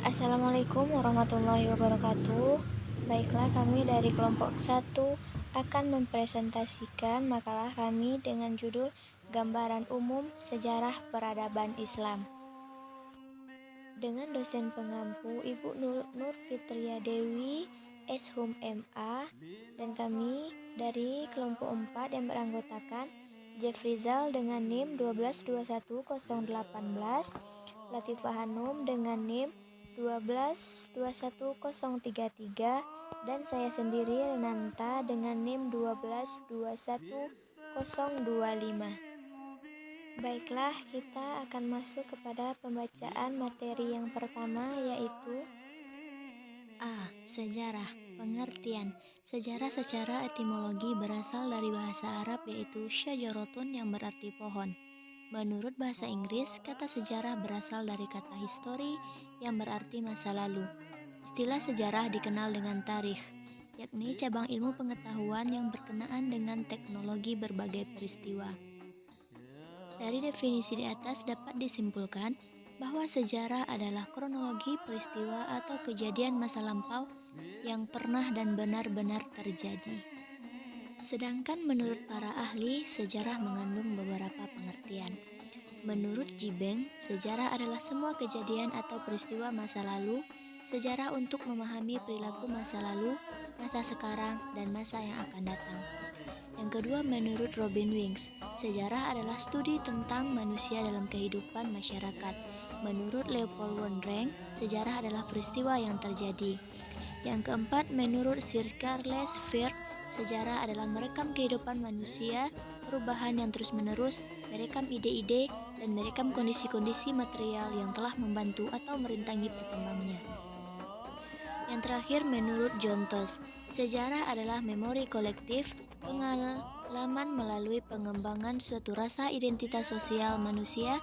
Assalamualaikum warahmatullahi wabarakatuh. Baiklah, kami dari kelompok 1 akan mempresentasikan makalah kami dengan judul Gambaran Umum Sejarah Peradaban Islam. Dengan dosen pengampu Ibu Nur Fitria Dewi, S.Hum MA, dan kami dari kelompok 4 yang beranggotakan Jefrizal dengan NIM 1221018, Latifah Hanum dengan NIM 1221033, dan saya sendiri Renanta dengan NIM 1221025. Baiklah, kita akan masuk kepada pembacaan materi yang pertama, yaitu A. Sejarah. Pengertian. Sejarah secara etimologi berasal dari bahasa Arab yaitu syajarotun yang berarti pohon. Menurut bahasa Inggris, kata sejarah berasal dari kata history yang berarti masa lalu. Istilah sejarah dikenal dengan tarikh, yakni cabang ilmu pengetahuan yang berkenaan dengan teknologi berbagai peristiwa. Dari definisi di atas dapat disimpulkan bahwa sejarah adalah kronologi peristiwa atau kejadian masa lampau yang pernah dan benar-benar terjadi. Sedangkan menurut para ahli, sejarah mengandung beberapa pengertian. Menurut Jibeng, sejarah adalah semua kejadian atau peristiwa masa lalu, sejarah untuk memahami perilaku masa lalu, masa sekarang, dan masa yang akan datang. Yang kedua, menurut Robin Winks, sejarah adalah studi tentang manusia dalam kehidupan masyarakat. Menurut Leopold Wondreng, sejarah adalah peristiwa yang terjadi. Yang keempat, menurut Sir Charles Firth, sejarah adalah merekam kehidupan manusia, perubahan yang terus-menerus, merekam ide-ide, dan merekam kondisi-kondisi material yang telah membantu atau merintangi perkembangannya. Yang terakhir, menurut John Toss, sejarah adalah memori kolektif, pengalaman melalui pengembangan suatu rasa identitas sosial manusia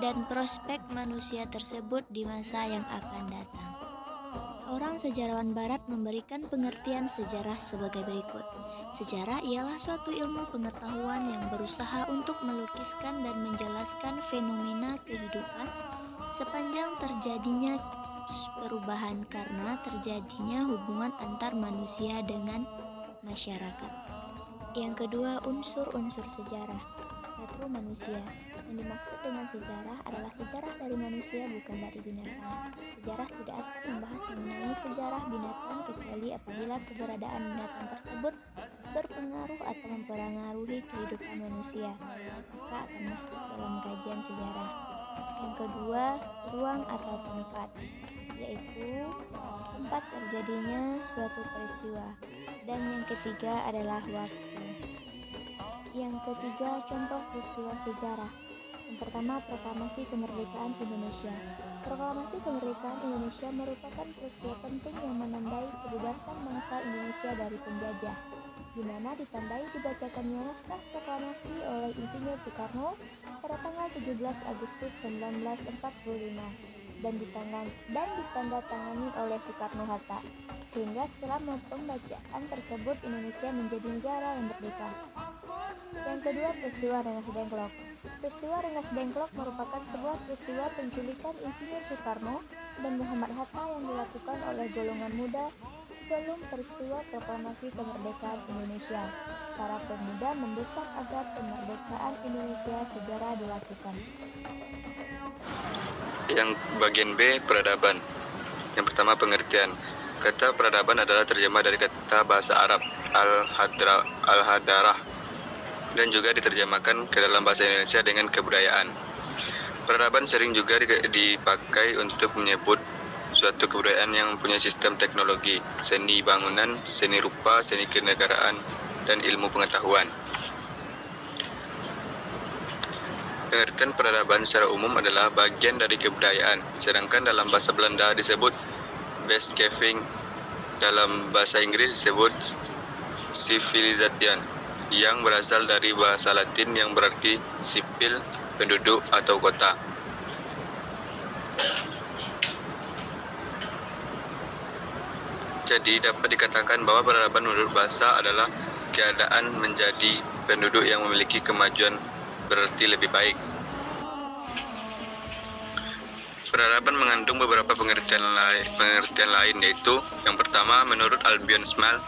dan prospek manusia tersebut di masa yang akan datang. Orang sejarawan barat memberikan pengertian sejarah sebagai berikut. Sejarah ialah suatu ilmu pengetahuan yang berusaha untuk melukiskan dan menjelaskan fenomena kehidupan sepanjang terjadinya perubahan karena terjadinya hubungan antar manusia dengan masyarakat. yang kedua, unsur-unsur sejarah. Satu, manusia. Yang dimaksud dengan sejarah adalah sejarah dari manusia, bukan dari binatang. Sejarah tidak akan membahas mengenai sejarah binatang kecuali apabila keberadaan binatang tersebut berpengaruh atau mempengaruhi kehidupan manusia, maka akan masuk dalam kajian sejarah. Yang kedua, ruang atau tempat, yaitu tempat terjadinya suatu peristiwa. Dan yang ketiga adalah waktu. Yang ketiga, contoh peristiwa sejarah. Yang pertama, Proklamasi Kemerdekaan Indonesia. Proklamasi Kemerdekaan Indonesia merupakan peristiwa penting yang menandai kebebasan bangsa Indonesia dari penjajah, di mana ditandai dibacakannya naskah proklamasi oleh Insinyur Soekarno pada tanggal 17 Agustus 1945 dan ditandatangani oleh Soekarno-Hatta, sehingga setelah pembacaan tersebut Indonesia menjadi negara yang merdeka. Yang kedua, peristiwa Rengas Dengklok. Peristiwa Rengas Dengklok merupakan sebuah peristiwa penculikan Insinyur Soekarno dan Muhammad Hatta yang dilakukan oleh golongan muda sebelum peristiwa proklamasi kemerdekaan Indonesia. Para pemuda mendesak agar kemerdekaan Indonesia segera dilakukan. Yang bagian B, peradaban. Yang pertama, pengertian. Kata peradaban adalah terjemah dari kata bahasa Arab al-hadarah dan juga diterjemahkan ke dalam bahasa Indonesia dengan kebudayaan. Peradaban sering juga dipakai untuk menyebut suatu kebudayaan yang mempunyai sistem teknologi, seni bangunan, seni rupa, seni kenegaraan, dan ilmu pengetahuan. Pengertian peradaban secara umum adalah bagian dari kebudayaan, sedangkan dalam bahasa Belanda disebut Wetgeving, dalam bahasa Inggris disebut Civilisation, yang berasal dari bahasa Latin yang berarti sipil, penduduk, atau kota. Jadi dapat dikatakan bahwa peradaban menurut bahasa adalah keadaan menjadi penduduk yang memiliki kemajuan berarti lebih baik. Peradaban mengandung beberapa pengertian lain, yaitu yang pertama, menurut Albion Smale,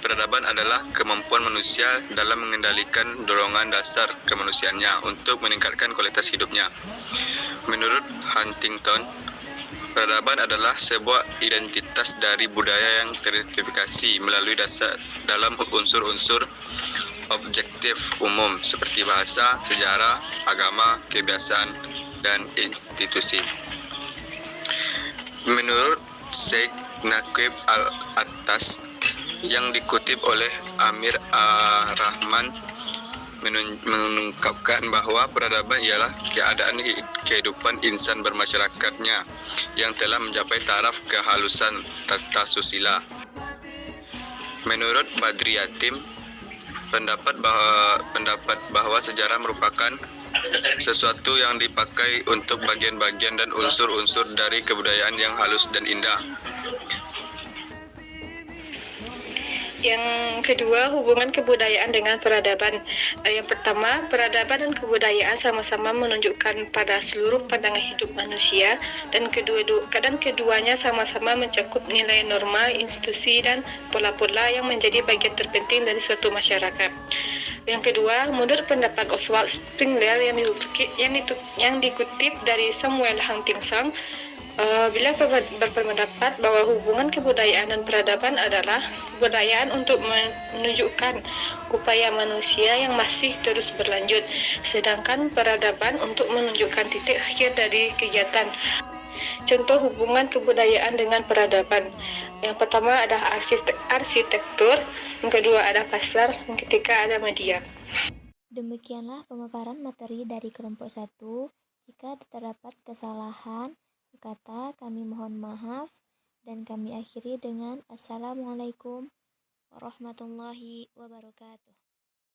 peradaban adalah kemampuan manusia dalam mengendalikan dorongan dasar kemanusiaannya untuk meningkatkan kualitas hidupnya. Menurut Huntington, peradaban adalah sebuah identitas dari budaya yang teridentifikasi melalui dasar dalam unsur-unsur objektif umum seperti bahasa, sejarah, agama, kebiasaan, dan institusi. Menurut Sheikh Naqib Al-Attas yang dikutip oleh Amir Rahman mengungkapkan bahwa peradaban ialah keadaan kehidupan insan bermasyarakatnya yang telah mencapai taraf kehalusan tata susila. Menurut Badri Yatim, pendapat bahwa sejarah merupakan sesuatu yang dipakai untuk bagian-bagian dan unsur-unsur dari kebudayaan yang halus dan indah. Yang kedua, hubungan kebudayaan dengan peradaban. Yang pertama, peradaban dan kebudayaan sama-sama menunjukkan pada seluruh pandangan hidup manusia, dan keduanya sama-sama mencakup nilai norma, institusi, dan pola-pola yang menjadi bagian terpenting dari suatu masyarakat. Yang kedua, menurut pendapat Oswald Spengler yang dikutip dari Samuel Huntington, bila berpendapat bahwa hubungan kebudayaan dan peradaban adalah kebudayaan untuk menunjukkan upaya manusia yang masih terus berlanjut, sedangkan peradaban untuk menunjukkan titik akhir dari kegiatan. Contoh hubungan kebudayaan dengan peradaban. Yang pertama adalah arsitektur, yang kedua ada pasar, yang ketiga ada media. Demikianlah pemaparan materi dari kelompok 1. Jika terdapat kesalahan kata, kami mohon maaf, dan kami akhiri dengan Assalamualaikum warahmatullahi wabarakatuh.